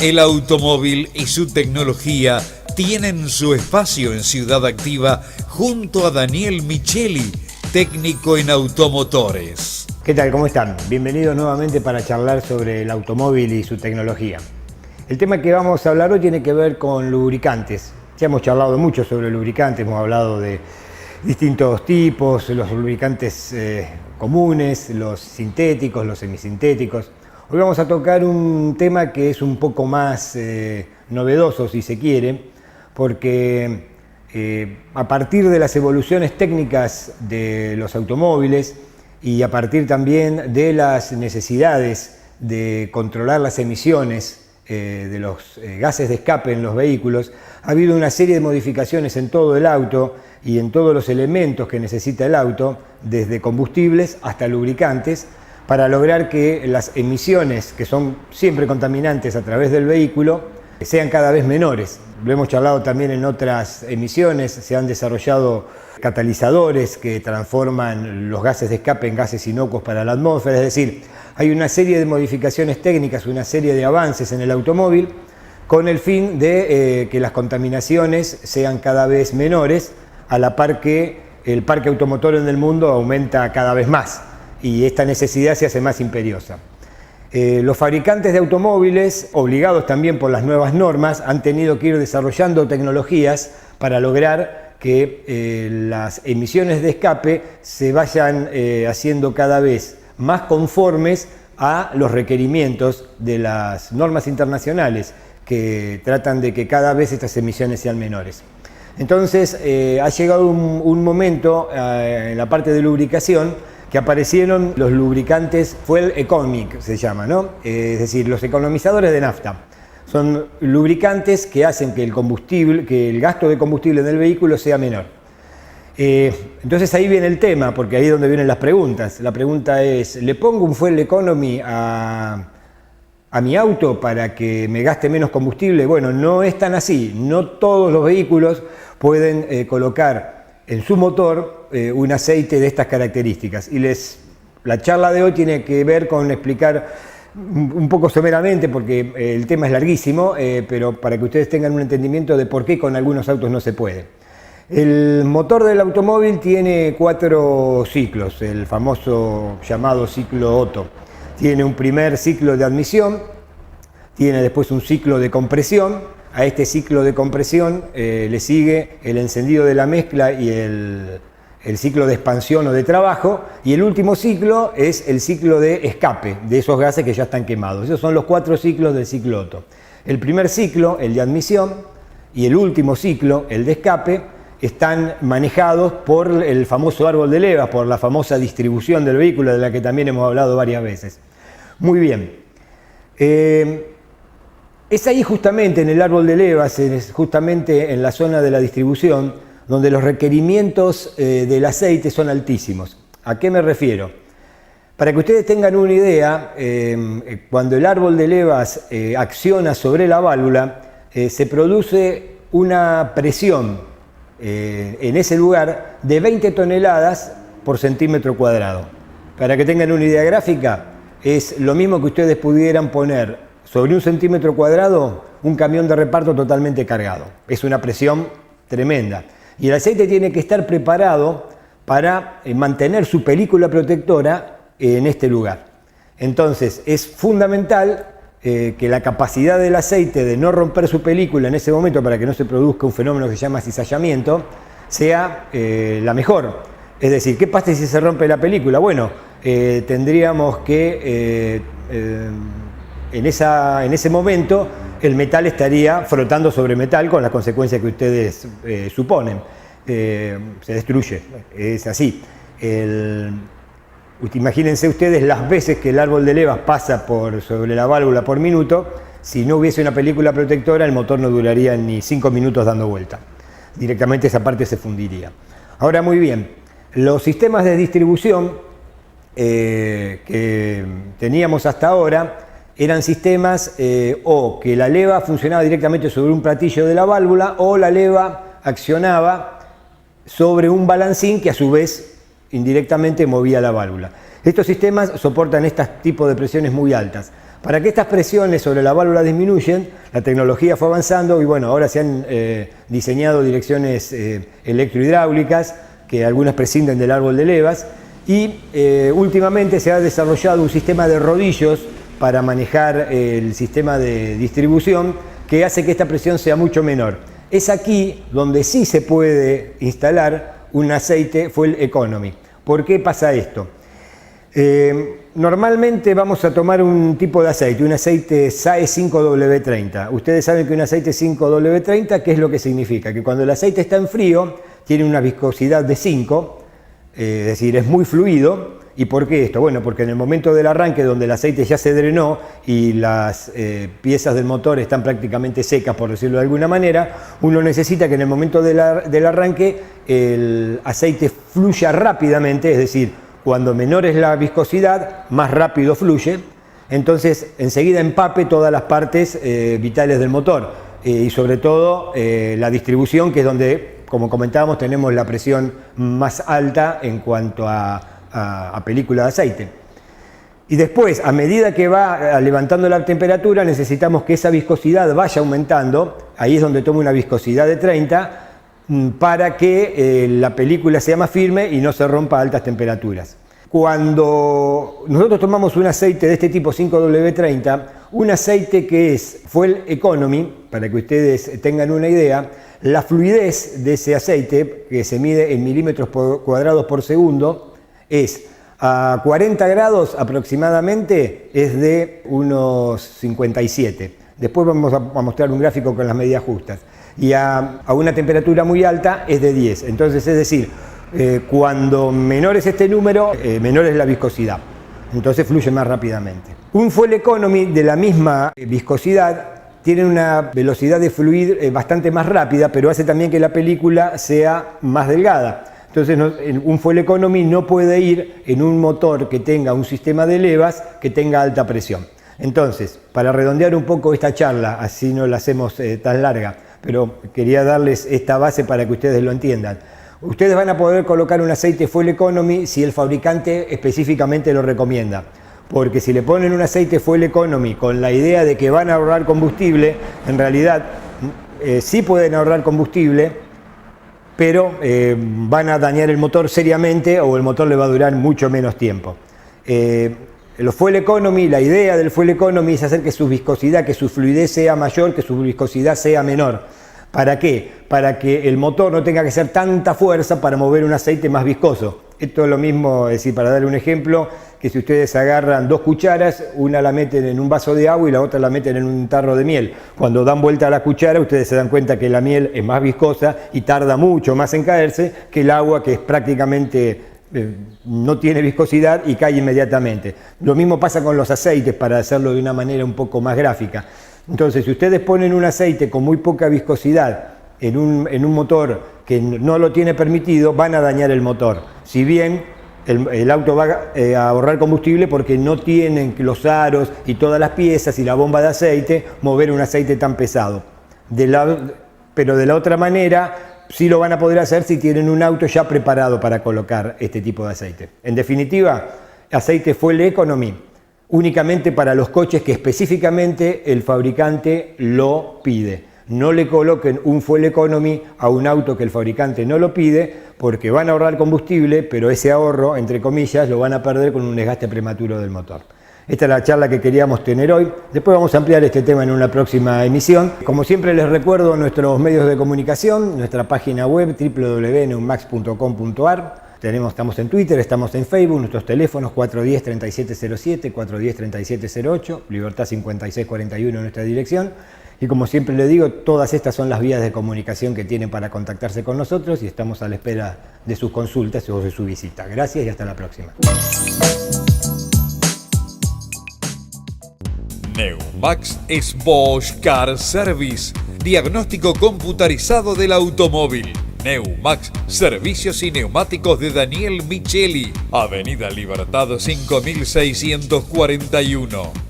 El automóvil y su tecnología tienen su espacio en Ciudad Activa junto a Daniel Micheli, técnico en automotores. ¿Qué tal? ¿Cómo están? Bienvenidos nuevamente para charlar sobre el automóvil y su tecnología. El tema que vamos a hablar hoy tiene que ver con lubricantes. Ya hemos charlado mucho sobre lubricantes, hemos hablado de distintos tipos, los lubricantes comunes, los sintéticos, los semisintéticos. Hoy vamos a tocar un tema que es un poco más novedoso, si se quiere, porque a partir de las evoluciones técnicas de los automóviles y a partir también de las necesidades de controlar las emisiones de los gases de escape en los vehículos, ha habido una serie de modificaciones en todo el auto y en todos los elementos que necesita el auto, desde combustibles hasta lubricantes, para lograr que las emisiones, que son siempre contaminantes a través del vehículo, sean cada vez menores. Lo hemos charlado también en otras emisiones, se han desarrollado catalizadores que transforman los gases de escape en gases inocuos para la atmósfera, es decir, hay una serie de modificaciones técnicas, una serie de avances en el automóvil con el fin de que las contaminaciones sean cada vez menores, a la par que el parque automotor en el mundo aumenta cada vez más y esta necesidad se hace más imperiosa. Los fabricantes de automóviles, obligados también por las nuevas normas, han tenido que ir desarrollando tecnologías para lograr que las emisiones de escape se vayan haciendo cada vez más conformes a los requerimientos de las normas internacionales que tratan de que cada vez estas emisiones sean menores. Entonces ha llegado un momento en la parte de lubricación que aparecieron los lubricantes fuel economic, se llama, ¿no? Es decir, los economizadores de nafta. Son lubricantes que hacen que el gasto de combustible en el vehículo sea menor. Entonces ahí viene el tema, porque ahí es donde vienen las preguntas. La pregunta es, ¿le pongo un fuel economy a mi auto para que me gaste menos combustible? Bueno, no es tan así. No todos los vehículos pueden colocar en su motor un aceite de estas características. Y la charla de hoy tiene que ver con explicar un poco someramente, porque el tema es larguísimo, pero para que ustedes tengan un entendimiento de por qué con algunos autos no se puede. El motor del automóvil tiene 4 ciclos, el famoso llamado ciclo Otto. Tiene un primer ciclo de admisión, tiene después un ciclo de compresión. A este ciclo de compresión le sigue el encendido de la mezcla y el ciclo de expansión o de trabajo, y el último ciclo es el ciclo de escape de esos gases que ya están quemados. Esos son los 4 ciclos del ciclo Otto. El primer ciclo, el de admisión, y el último ciclo, el de escape, están manejados por el famoso árbol de levas, por la famosa distribución del vehículo, de la que también hemos hablado varias veces. Muy bien. Es ahí justamente en el árbol de levas, es justamente en la zona de la distribución, donde los requerimientos del aceite son altísimos. ¿A qué me refiero? Para que ustedes tengan una idea, cuando el árbol de levas acciona sobre la válvula, se produce una presión en ese lugar de 20 toneladas por centímetro cuadrado. Para que tengan una idea gráfica, es lo mismo que ustedes pudieran poner sobre un centímetro cuadrado un camión de reparto totalmente cargado. Es una presión tremenda. Y el aceite tiene que estar preparado para mantener su película protectora en este lugar. Entonces es fundamental que la capacidad del aceite de no romper su película en ese momento, para que no se produzca un fenómeno que se llama cizallamiento, sea la mejor. Es decir, ¿qué pasa si se rompe la película? Bueno, tendríamos que en ese momento el metal estaría frotando sobre metal, con las consecuencias que ustedes suponen. Se destruye, es así. Imagínense ustedes las veces que el árbol de levas pasa sobre la válvula por minuto. Si no hubiese una película protectora, el motor no duraría ni 5 minutos dando vuelta. Directamente esa parte se fundiría. Ahora, muy bien, los sistemas de distribución que teníamos hasta ahora eran sistemas o que la leva funcionaba directamente sobre un platillo de la válvula, o la leva accionaba sobre un balancín que a su vez indirectamente movía la válvula. Estos sistemas soportan este tipo de presiones muy altas. Para que estas presiones sobre la válvula disminuyan, la tecnología fue avanzando y bueno, ahora se han diseñado direcciones electrohidráulicas, que algunas prescinden del árbol de levas, y últimamente se ha desarrollado un sistema de rodillos para manejar el sistema de distribución que hace que esta presión sea mucho menor. Es aquí donde sí se puede instalar un aceite Fuel Economy. ¿Por qué pasa esto? Normalmente vamos a tomar un tipo de aceite, un aceite SAE 5W30. Ustedes saben que un aceite 5W30, ¿qué es lo que significa? Que cuando el aceite está en frío, tiene una viscosidad de 5, es decir, es muy fluido. ¿Y por qué esto? Bueno, porque en el momento del arranque, donde el aceite ya se drenó y las piezas del motor están prácticamente secas, por decirlo de alguna manera, uno necesita que en el momento del arranque el aceite fluya rápidamente, es decir, cuando menor es la viscosidad, más rápido fluye, entonces enseguida empape todas las partes vitales del motor y sobre todo la distribución, que es donde, como comentábamos, tenemos la presión más alta en cuanto a película de aceite. Y después, a medida que va levantando la temperatura, necesitamos que esa viscosidad vaya aumentando. Ahí es donde toma una viscosidad de 30 para que la película sea más firme y no se rompa a altas temperaturas. Cuando nosotros tomamos un aceite de este tipo 5W30, un aceite que es Fuel Economy, para que ustedes tengan una idea, la fluidez de ese aceite, que se mide en milímetros cuadrados por segundo, es a 40 grados aproximadamente, es de unos 57. Después vamos a mostrar un gráfico con las medidas justas. Y a una temperatura muy alta es de 10. Entonces, es decir, cuando menor es este número, menor es la viscosidad. Entonces fluye más rápidamente. Un Fuel Economy de la misma viscosidad tiene una velocidad de fluir bastante más rápida, pero hace también que la película sea más delgada. Entonces, un Fuel Economy no puede ir en un motor que tenga un sistema de levas que tenga alta presión. Entonces, para redondear un poco esta charla, así no la hacemos tan larga, pero quería darles esta base para que ustedes lo entiendan. Ustedes van a poder colocar un aceite Fuel Economy si el fabricante específicamente lo recomienda. Porque si le ponen un aceite Fuel Economy con la idea de que van a ahorrar combustible, en realidad sí pueden ahorrar combustible, pero van a dañar el motor seriamente o el motor le va a durar mucho menos tiempo. Los Fuel Economy, la idea del Fuel Economy es hacer que su viscosidad, que su fluidez sea mayor, que su viscosidad sea menor. ¿Para qué? Para que el motor no tenga que hacer tanta fuerza para mover un aceite más viscoso. Esto es lo mismo, es decir, para darle un ejemplo, que si ustedes agarran 2 cucharas, una la meten en un vaso de agua y la otra la meten en un tarro de miel. Cuando dan vuelta a la cuchara, ustedes se dan cuenta que la miel es más viscosa y tarda mucho más en caerse que el agua, que es prácticamente no tiene viscosidad y cae inmediatamente. Lo mismo pasa con los aceites, para hacerlo de una manera un poco más gráfica. Entonces, si ustedes ponen un aceite con muy poca viscosidad en un motor que no lo tiene permitido, van a dañar el motor. Si bien el auto va a ahorrar combustible porque no tienen los aros y todas las piezas y la bomba de aceite mover un aceite tan pesado. Pero de la otra manera, sí lo van a poder hacer si tienen un auto ya preparado para colocar este tipo de aceite. En definitiva, aceite Fuel Economy únicamente para los coches que específicamente el fabricante lo pide. No le coloquen un Fuel Economy a un auto que el fabricante no lo pide, porque van a ahorrar combustible, pero ese ahorro, entre comillas, lo van a perder con un desgaste prematuro del motor. Esta es la charla que queríamos tener hoy. Después vamos a ampliar este tema en una próxima emisión. Como siempre les recuerdo nuestros medios de comunicación, nuestra página web www.neumax.com.ar. Estamos en Twitter, estamos en Facebook, nuestros teléfonos 410-3707, 410-3708, Libertad 5641 en nuestra dirección. Y como siempre le digo, todas estas son las vías de comunicación que tienen para contactarse con nosotros y estamos a la espera de sus consultas o de su visita. Gracias y hasta la próxima. Neumax es Bosch Car Service, diagnóstico computarizado del automóvil. Neumax, servicios y neumáticos de Daniel Micheli, Avenida Libertad 5641.